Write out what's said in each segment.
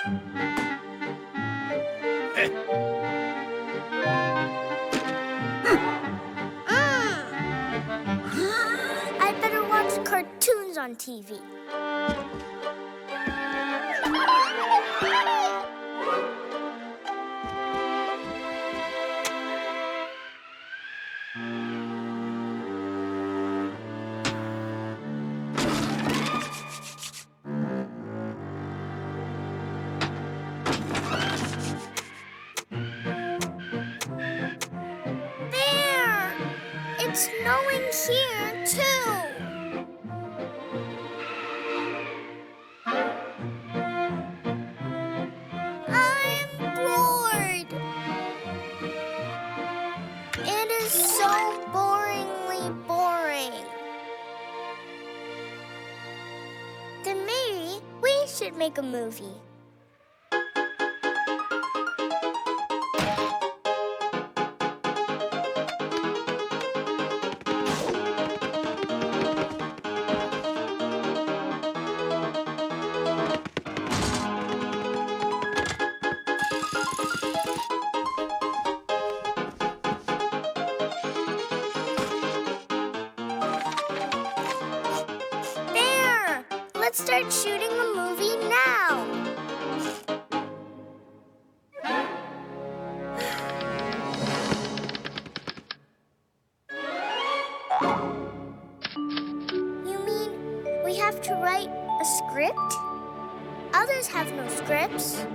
I better watch cartoons on TV. It's snowing here, too. I'm bored. It is so boringly boring. Then maybe we should make a movie. Let's start shooting a movie now. You mean we have to write a script? Others have no scripts.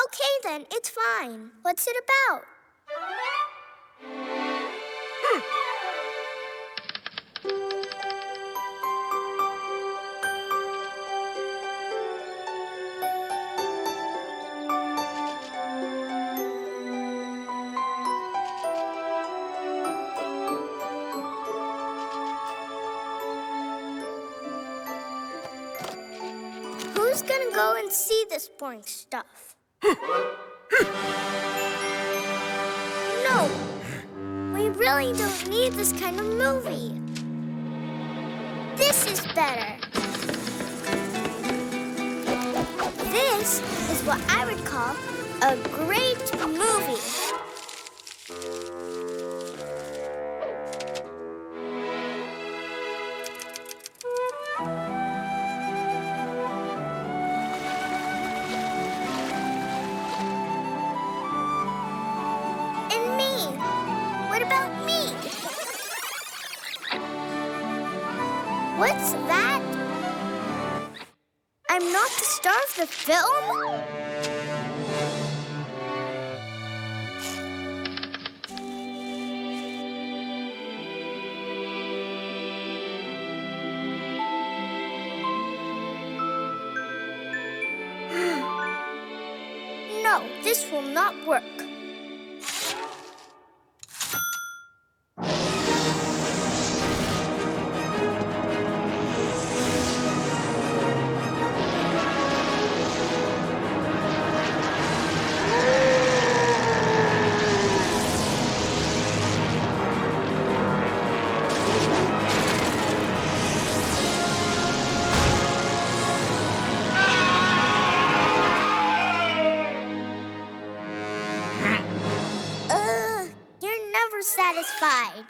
Okay then, it's fine. What's it about? Who's gonna go and see this boring stuff? No, we really don't need this kind of movie. This is better. This is what I would call a great movie. What's that? I'm not the star of the film? No, this will not work. Satisfied.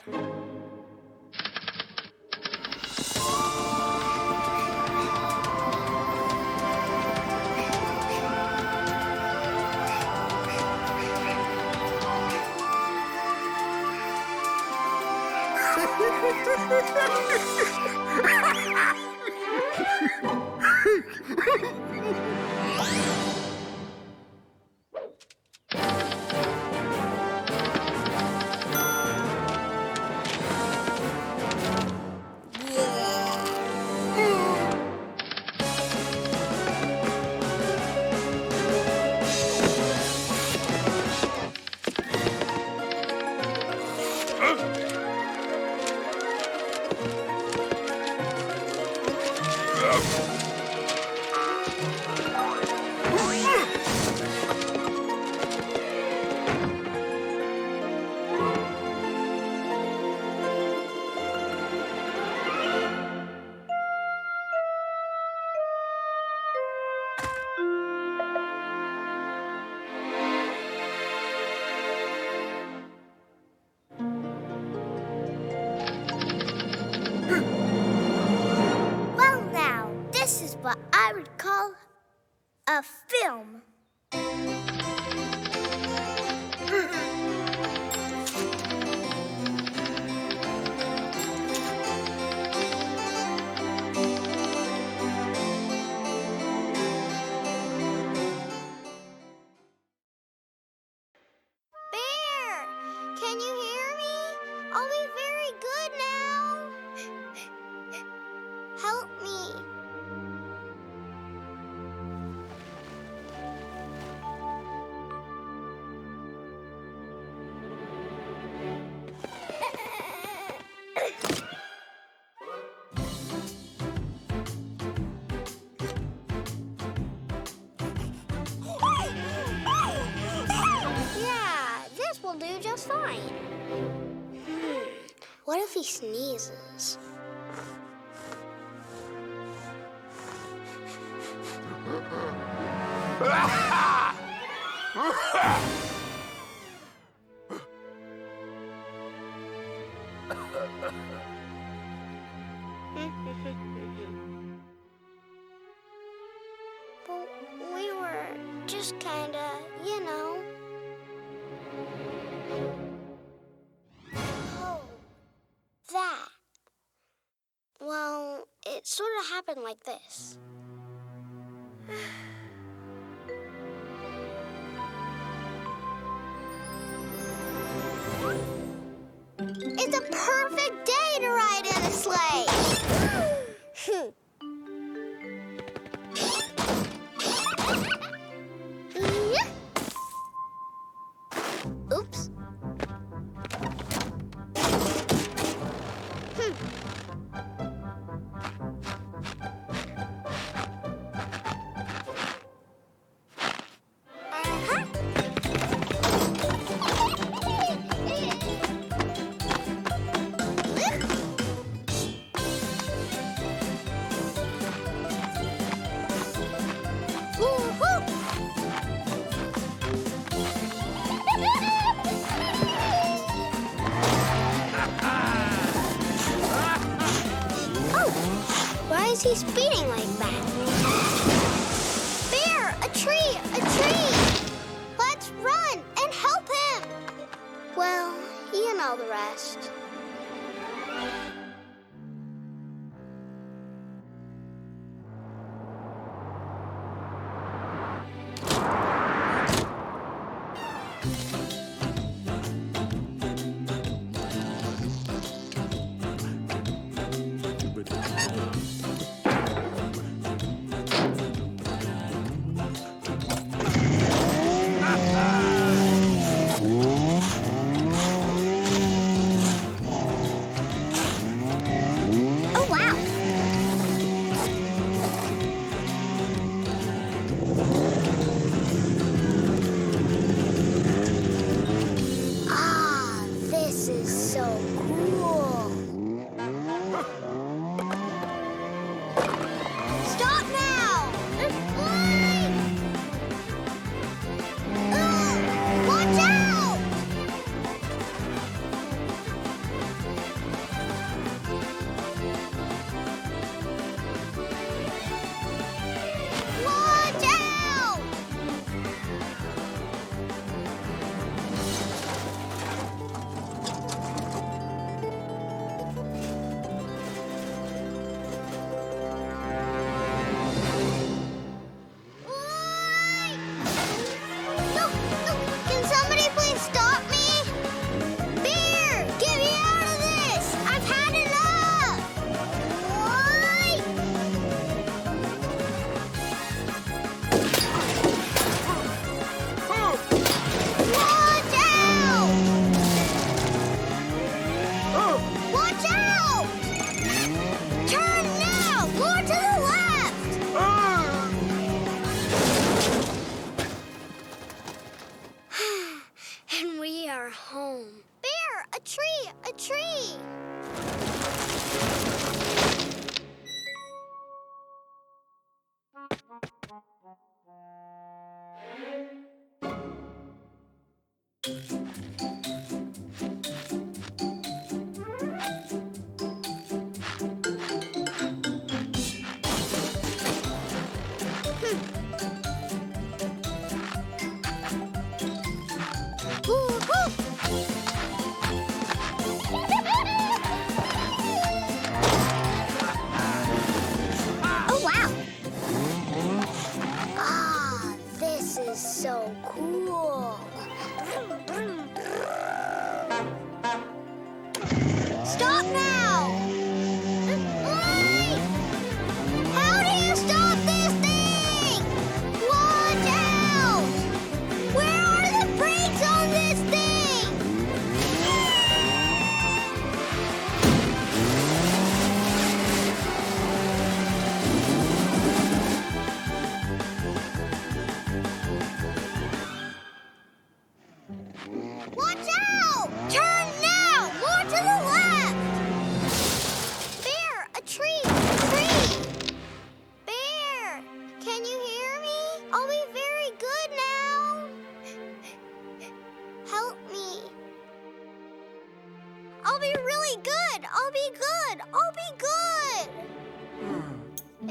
what I would call a film. Bear, can you hear me? I'll be very good now. Help me. Yeah, this will do just fine. What if he sneezes? But we were just kinda, you know. Oh, that. Well, it sort of happened like this. It's a perfect day to ride in a sleigh. Oops. Why is he speeding like that? Bear, a tree, a tree! Let's run and help him! Well, you know the rest.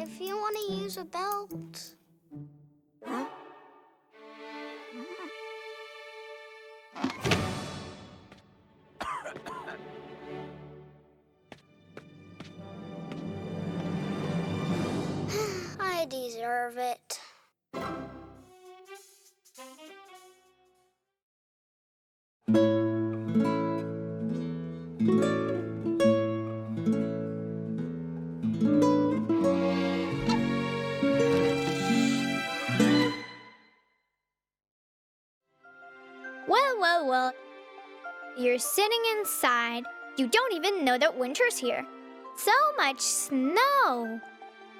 if you want to use a belt. I deserve it. Well. You're sitting inside. You don't even know that winter's here. So much snow.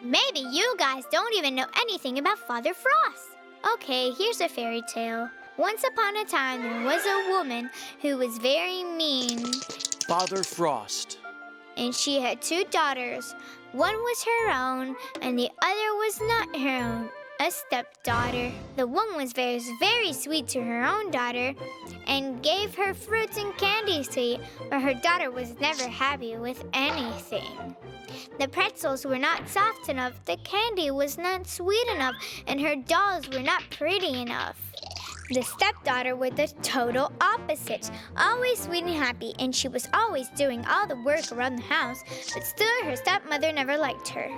Maybe you guys don't even know anything about Father Frost. Okay, here's a fairy tale. Once upon a time, there was a woman who was very mean. Father Frost. And she had 2 daughters. One was her own, and the other was not her own. A stepdaughter. The one was very sweet to her own daughter and gave her fruits and candies to eat, but her daughter was never happy with anything. The pretzels were not soft enough, the candy was not sweet enough, and her dolls were not pretty enough. The stepdaughter was the total opposite, always sweet and happy, and she was always doing all the work around the house, but still her stepmother never liked her.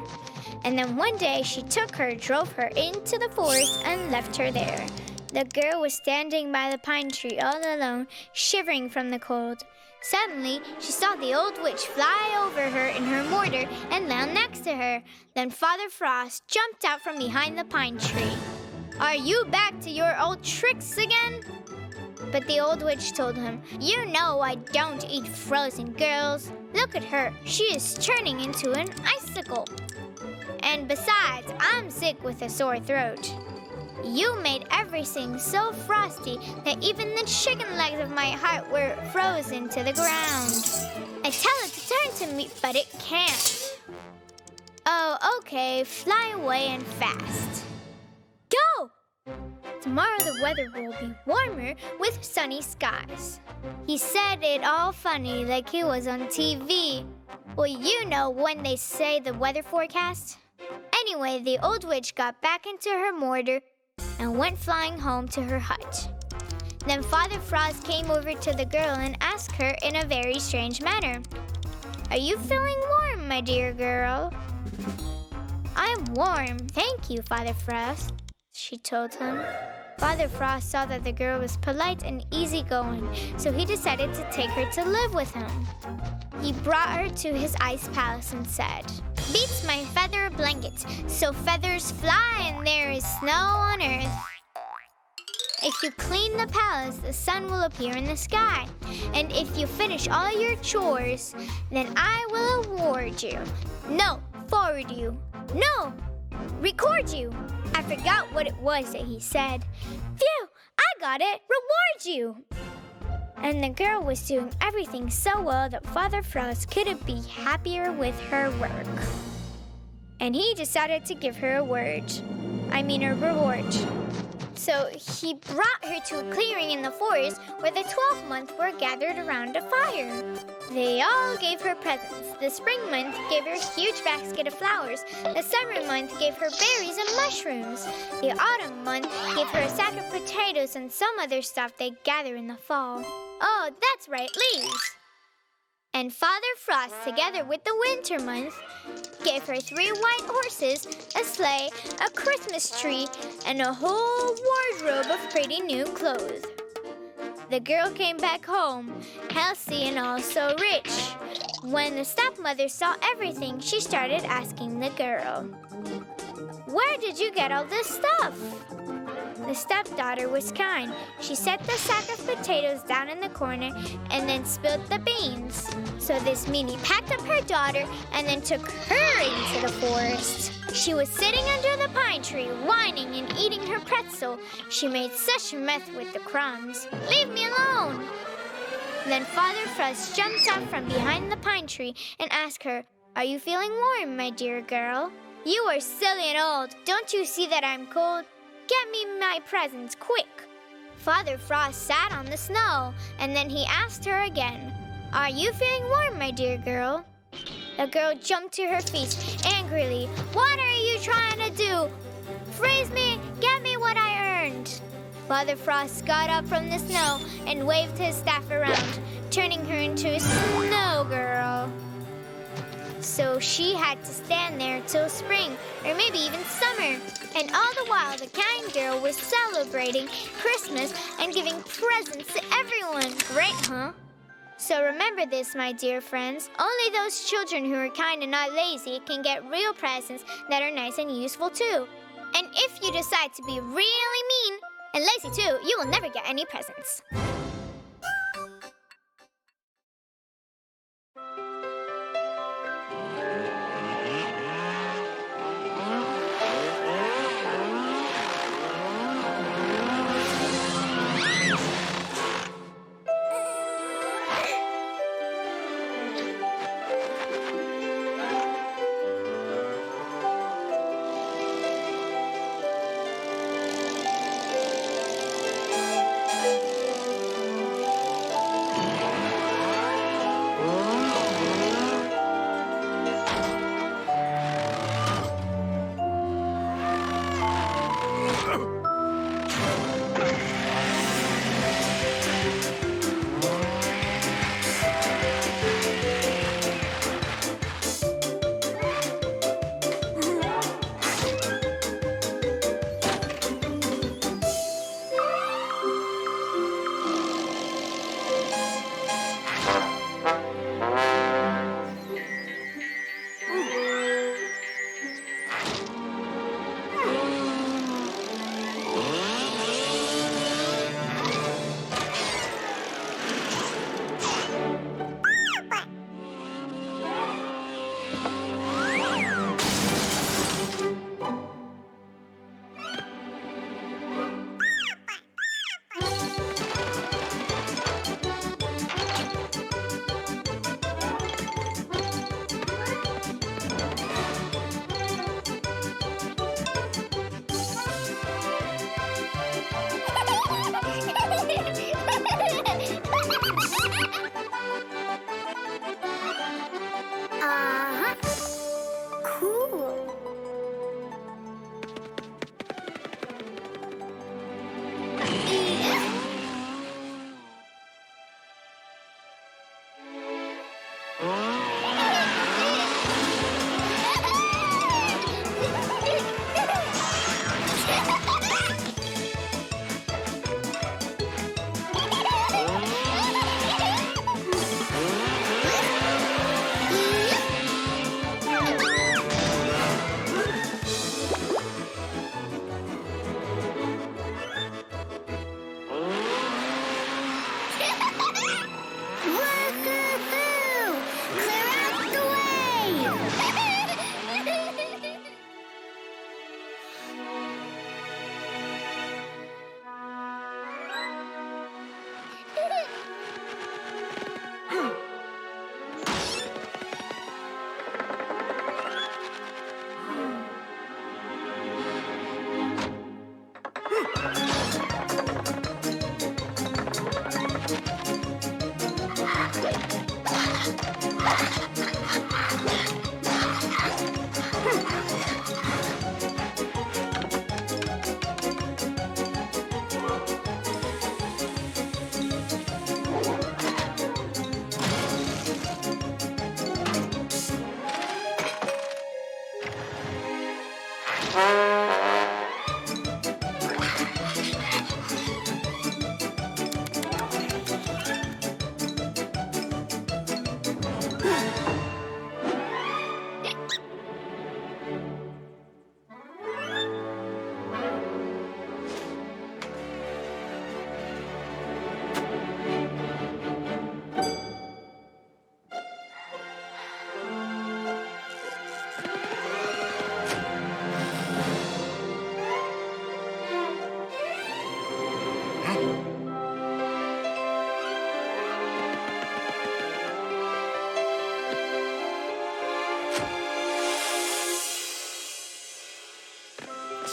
And then one day she took her, drove her into the forest, and left her there. The girl was standing by the pine tree all alone, shivering from the cold. Suddenly, she saw the old witch fly over her in her mortar and land next to her. Then Father Frost jumped out from behind the pine tree. "Are you back to your old tricks again?" But the old witch told him, "You know I don't eat frozen girls. Look at her, she is turning into an icicle. And besides, I'm sick with a sore throat. You made everything so frosty that even the chicken legs of my hut were frozen to the ground. I tell it to turn to me, but it can't. Oh, okay, fly away and fast. Go! Tomorrow the weather will be warmer with sunny skies." He said it all funny, like he was on TV. Well, you know when they say the weather forecast. Anyway, the old witch got back into her mortar and went flying home to her hut. Then Father Frost came over to the girl and asked her in a very strange manner, "Are you feeling warm, my dear girl?" "I'm warm, thank you, Father Frost," she told him. Father Frost saw that the girl was polite and easygoing, so he decided to take her to live with him. He brought her to his ice palace and said, "Beats my feather blanket, so feathers fly and there is snow on earth. If you clean the palace, the sun will appear in the sky. And if you finish all your chores, then I will award you. No, forward you. No, record you." I forgot what it was that he said. Phew, I got it. Reward you. And the girl was doing everything so well that Father Frost couldn't be happier with her work. And he decided to give her a reward. So he brought her to a clearing in the forest where the 12 months were gathered around a fire. They all gave her presents. The spring month gave her a huge basket of flowers. The summer month gave her berries and mushrooms. The autumn month gave her a sack of potatoes and some other stuff they gather in the fall. Oh, that's right, leaves. And Father Frost, together with the winter month, gave her 3 white horses, a sleigh, a Christmas tree, and a whole wardrobe of pretty new clothes. The girl came back home, healthy and also rich. When the stepmother saw everything, she started asking the girl, "Where did you get all this stuff?" The stepdaughter was kind. She set the sack of potatoes down in the corner and then spilled the beans. So this meanie packed up her daughter and then took her into the forest. She was sitting under the pine tree, whining and eating her pretzel. She made such a mess with the crumbs. "Leave me alone!" Then Father Frost jumped out from behind the pine tree and asked her, "Are you feeling warm, my dear girl?" "You are silly and old. Don't you see that I'm cold? Get me my presents, quick." Father Frost sat on the snow, and then he asked her again, "Are you feeling warm, my dear girl?" The girl jumped to her feet angrily. "What are Father Frost got up from the snow and waved his staff around, turning her into a snow girl. So she had to stand there till spring, or maybe even summer. And all the while, the kind girl was celebrating Christmas and giving presents to everyone. Great, huh? So remember this, my dear friends. Only those children who are kind and not lazy can get real presents that are nice and useful too. And if you decide to be really mean and lazy too, you will never get any presents.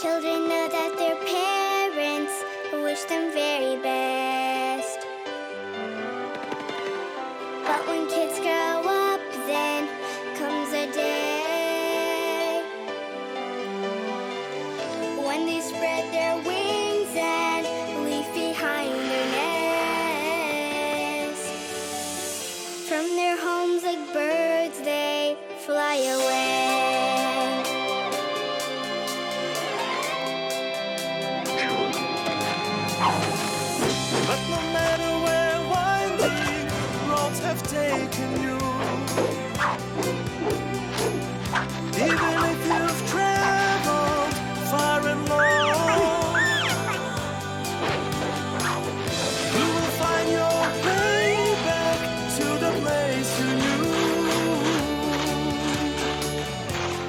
Children know that their parents wish them very best. But when kids grow up, then comes a day when they spread their wings and leave But no matter where winding roads have taken you, even if you've traveled far and long, you will find your way back to the place you knew.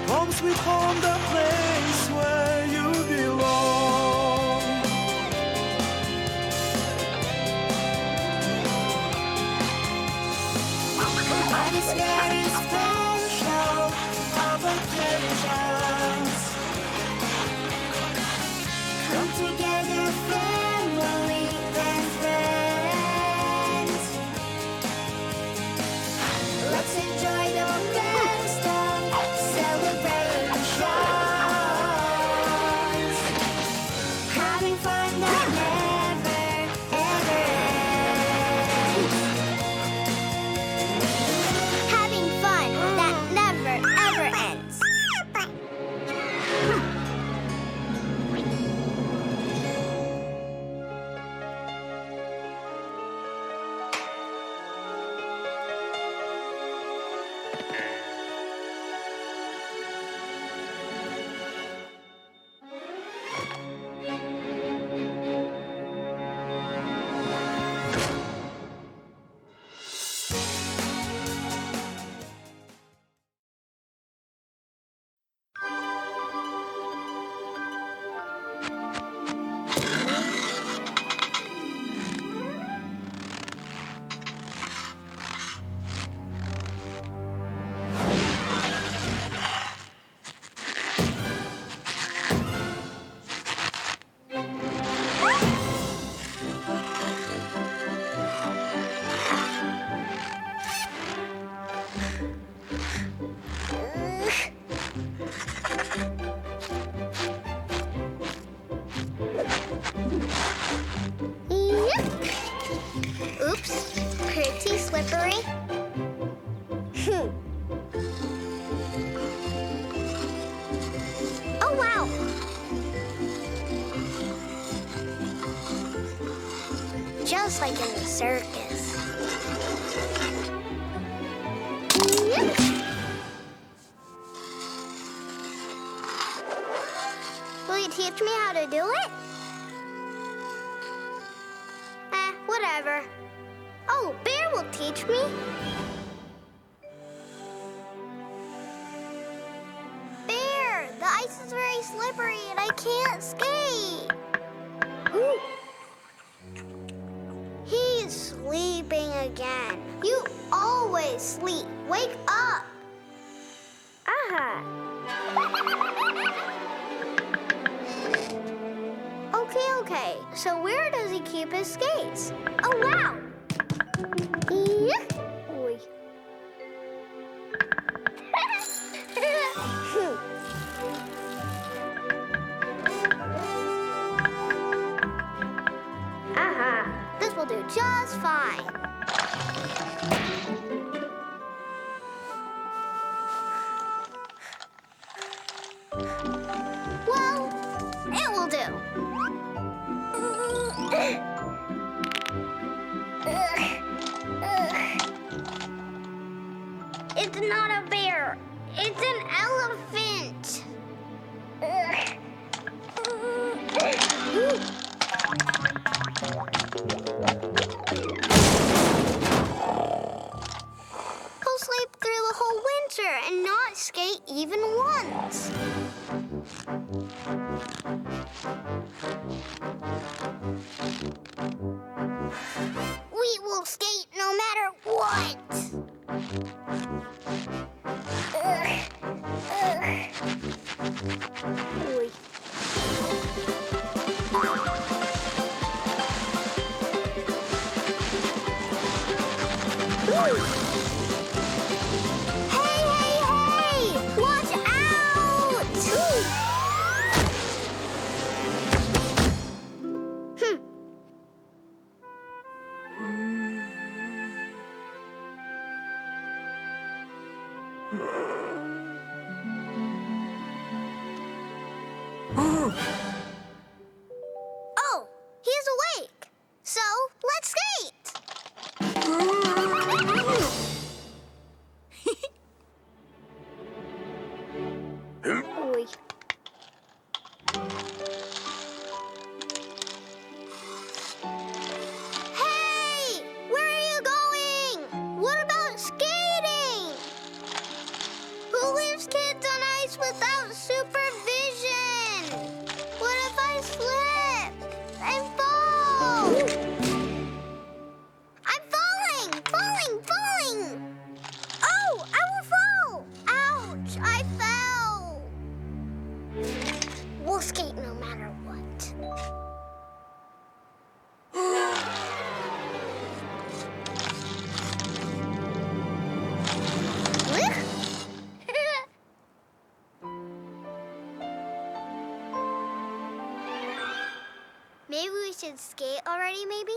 Home sweet home, the place where you belong. On this very special of occasions, come together, family and friends. Let's enjoy the best of celebrations, having fun that never ever ends. Having fun that never ever ends. Yep. Oops, pretty slippery. Oh, wow. Just like in the circus. Yep. Will you teach me how to do it? Whatever. Oh, Bear will teach me. Bear, the ice is very slippery and I can't skate. Ooh. He's sleeping again. You always sleep. Wake up. Okay. So where does he keep his skates? Oh, wow. Yeah. Oy. This will do just fine. Well, it will do. It's not a bear. It's an elephant. He'll sleep through the whole winter and not skate even once. We will skate no matter what. Oy. Hey! Watch out! Oh, he's awake! should skate already, maybe?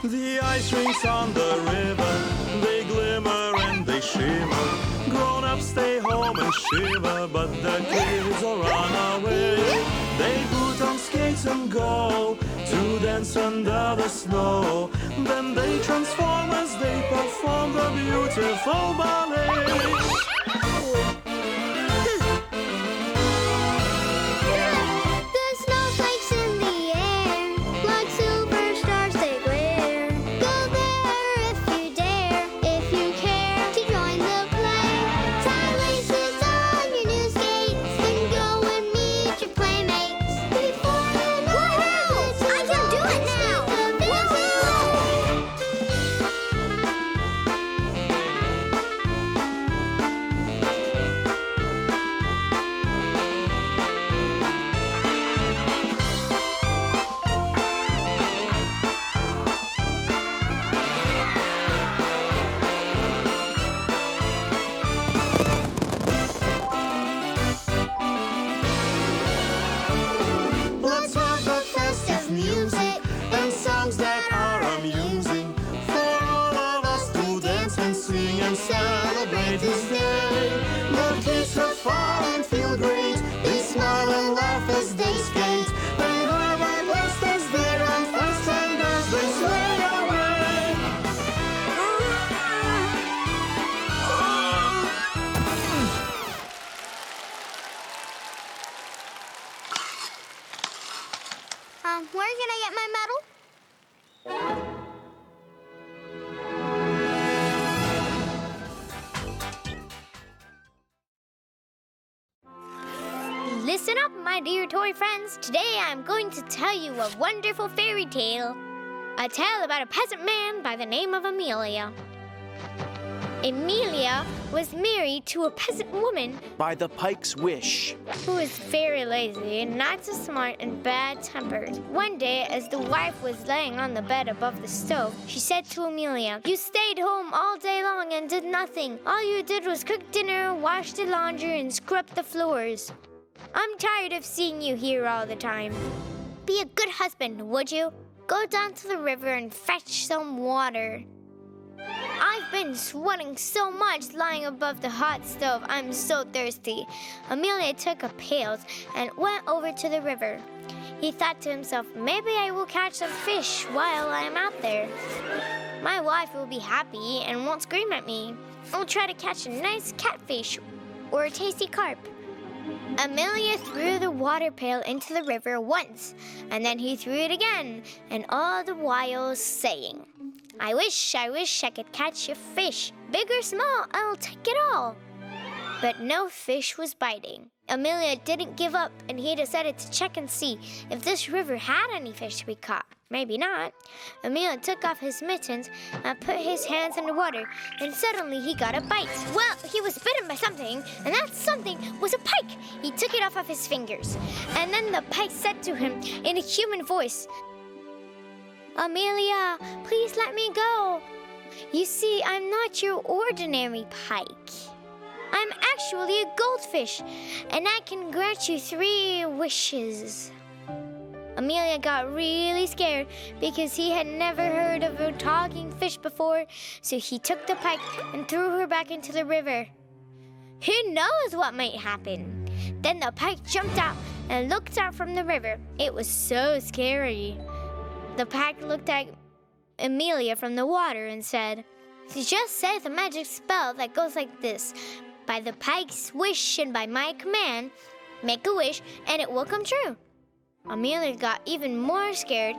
The ice rings on the river, they glimmer and they shimmer. Grown-ups stay home and shiver, but the kids all run away. They put on skates and go to dance under the snow. Then they transform as they perform the beautiful ballet. The snowflakes in the air, like superstars they glare. Go there if you dare, if you care to join the play. Tie laces on your new skates and go and meet your playmates. Before you know it, I can do it now! Let's have the festive music and songs that are amusing for all of us to dance and sing and celebrate this day. The kids have fun and feel great. They smile and laugh as they skate. They have a blast as they run fast and as they sway away. Where can I get my medal? Listen up, my dear toy friends. Today I'm going to tell you a wonderful fairy tale. A tale about a peasant man by the name of Amelia. Amelia was married to a peasant woman By the Pike's wish. who was very lazy, not so smart, and bad-tempered. One day, as the wife was laying on the bed above the stove, she said to Amelia, "You stayed home all day long and did nothing. All you did was cook dinner, wash the laundry, and scrub the floors. I'm tired of seeing you here all the time. Be a good husband, would you? Go down to the river and fetch some water. I've been sweating so much lying above the hot stove. I'm so thirsty." Amelia took a pail and went over to the river. He thought to himself, "Maybe I will catch some fish while I'm out there. My wife will be happy and won't scream at me. I'll try to catch a nice catfish or a tasty carp." Amelia threw the water pail into the river once, and then he threw it again, and all the while saying, I wish I could catch a fish. Big or small, I'll take it all." But no fish was biting. Amelia didn't give up, and he decided to check and see if this river had any fish to be caught. Maybe not. Amelia took off his mittens and put his hands in the water, and suddenly he got a bite. Well, he was bitten by something, and that something was a pike. He took it off of his fingers, and then the pike said to him in a human voice, "Amelia, please let me go. You see, I'm not your ordinary pike. I'm actually a goldfish, and I can grant you 3 wishes." Amelia got really scared because he had never heard of a talking fish before, so he took the pike and threw her back into the river. Who knows what might happen? Then the pike jumped out and looked out from the river. It was so scary. The pike looked at Amelia from the water and said, "Just say the magic spell that goes like this. By the pike's wish and by my command, make a wish and it will come true." Amelia got even more scared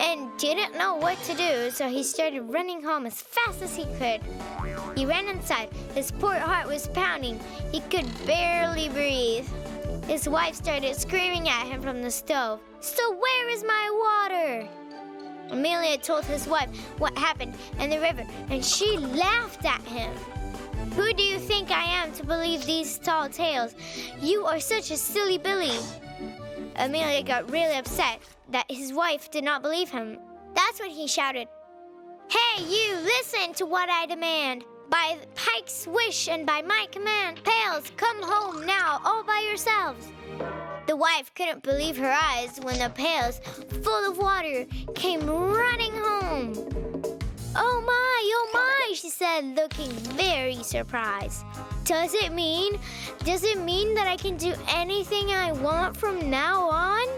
and didn't know what to do, so he started running home as fast as he could. He ran inside. His poor heart was pounding. He could barely breathe. His wife started screaming at him from the stove, "So where is my water?" Amelia told his wife what happened in the river, and she laughed at him. "Who do you think I am to believe these tall tales? You are such a silly Billy." Amelia got really upset that his wife did not believe him. That's when he shouted, "Hey, you, listen to what I demand. By Pike's wish and by my command, pails, come home now, all by yourselves. The wife couldn't believe her eyes when the pails, full of water, came running home. Oh my, she said, looking very surprised. Does it mean that I can do anything I want from now on?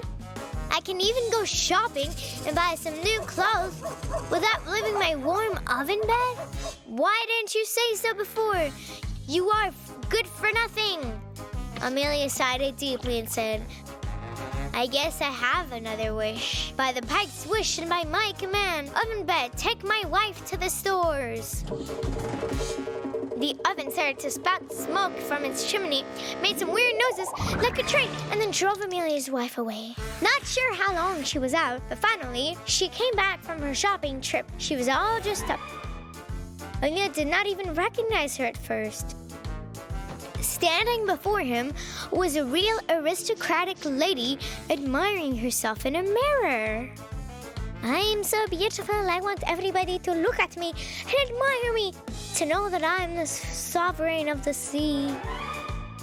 I can even go shopping and buy some new clothes without leaving my warm oven bed? Why didn't you say so before? You are good for nothing. Amelia sighed deeply and said, I guess I have another wish. By the Pike's wish and by my command, oven bed, take my wife to the stores. The oven started to spout smoke from its chimney, made some weird noises like a train, and then drove Amelia's wife away. Not sure how long she was out, but finally, she came back from her shopping trip. She was all dressed up. Amelia did not even recognize her at first. Standing before him was a real aristocratic lady admiring herself in a mirror. I am so beautiful, I want everybody to look at me and admire me, to know that I'm the sovereign of the sea.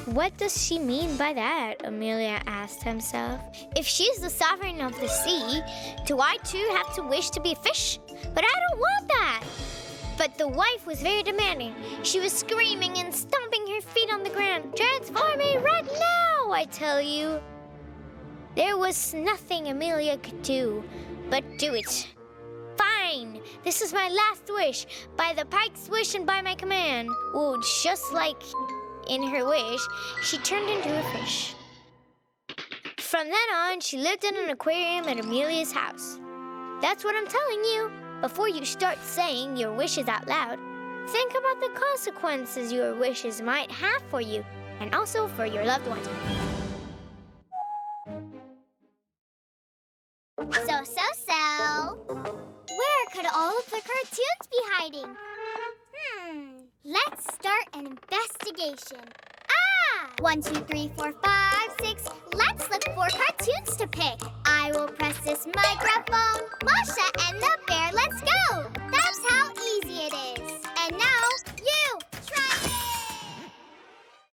What does she mean by that? Amelia asked himself. If she's the sovereign of the sea, do I too have to wish to be a fish? But I don't want that. But the wife was very demanding. She was screaming and stomping her feet on the ground. Transform me right now, I tell you. There was nothing Amelia could do but do it. Fine, this is my last wish. By the Pike's wish and by my command. Oh, just like in her wish, she turned into a fish. From then on, she lived in an aquarium at Amelia's house. That's what I'm telling you. Before you start saying your wishes out loud, think about the consequences your wishes might have for you and also for your loved ones. So. Where could all of the cartoons be hiding? Let's start an investigation. 1, 2, 3, 4, 5, 6. Let's look for cartoons to pick. I will press this microphone. Masha and the Bear, let's go. That's how easy it is.